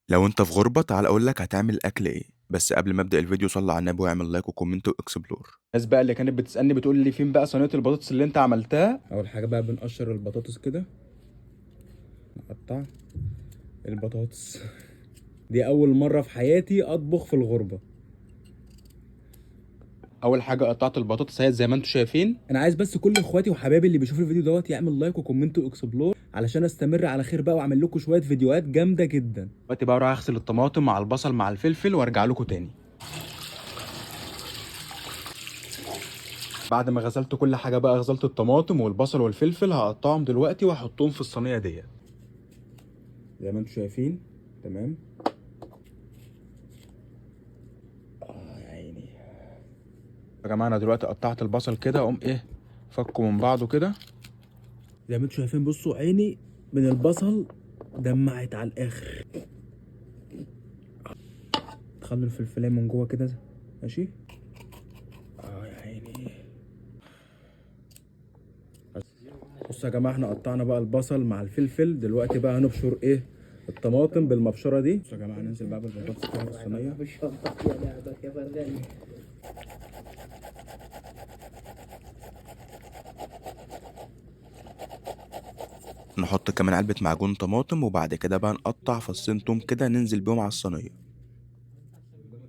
لو انت في غربة تعال اقول لك هتعمل اكل ايه. بس قبل ما ابدا الفيديو صلي على النبي واعمل لايك وكومنت واكسبلور. الناس بقى اللي كانت بتسالني بتقول لي فين بقى صينيه البطاطس اللي انت عملتها. اول حاجه بقى بنقشر البطاطس كده، نقطع البطاطس. دي اول مره في حياتي اطبخ في الغربه. اول حاجه قطعت البطاطس اهي زي ما انتم شايفين. انا عايز بس كل اخواتي وحبايبي اللي بيشوفوا الفيديو دوت يعمل لايك وكومنت واكسبلور علشان استمر على خير بقى واعمل لكم شويه فيديوهات جامده جدا. دلوقتي بقى اروح اغسل الطماطم مع البصل مع الفلفل وارجع لكم تاني. بعد ما غسلت كل حاجه بقى غسلت الطماطم والبصل والفلفل هقطعهم دلوقتي واحطهم في الصينيه ديت زي ما انتم شايفين. تمام. يا عيني يا جماعه، انا دلوقتي قطعت البصل كده اقوم ايه فكه من بعضه كده زي ما انتم شايفين. بصوا عيني من البصل دمعت على الاخر. تخلي الفلفلايه من جوه كده. ماشي. يا عيني. بصوا يا جماعه، احنا قطعنا بقى البصل مع الفلفل. دلوقتي بقى هنبشر ايه الطماطم بالمبشره دي. بصوا يا جماعه، ننزل بقى بالبطاطس كده في الصينيه. نحط كمان علبة معجون طماطم وبعد كده بقى نقطع فصين توم كده ننزل بيهم على الصينية. ما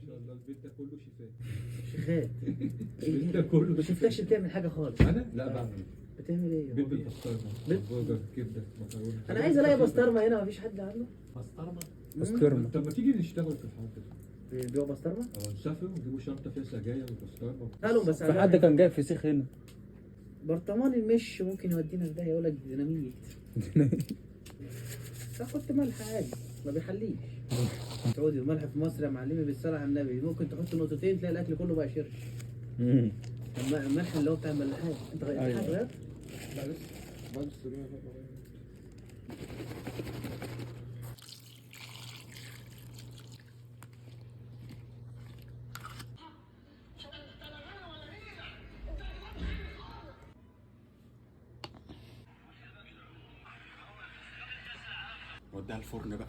شاء الله البيت ده كله شفاء. شيخات. البيت ده كله ما شفتكش شفاء. بتعمل حاجه خالص. انا لا بعمل. بتعمل ايه؟ بيت بالبسطرمه، برجر، كبده، مكرونه. انا عايز الاقي بسطرمه هنا، مفيش حد عنده بسطرمه. بسطرمه. طب ما تيجي نشتغل في الحوار ده. بيبيعوا بسطرمه؟ نسافر ونجيبوا شنطه فيها سجاير وبسطرمه. قالوا بس في حد كان جايب فسيخ هنا. برطمان المش ممكن يودينا في داهيه، يقول لك ديناميت. تاخد ملح عادي ما بيحليش. سعودي الملح في مصر يا معلمي بالصلاه على النبي ممكن تحط نقطتين تلاقي الاكل كله بقى شرش. الملح اللي هو بتاع الملاحات. انت غيرت حاجه غيرت؟ لا لسه بعد السريع بقى. وديها الفرن بقى.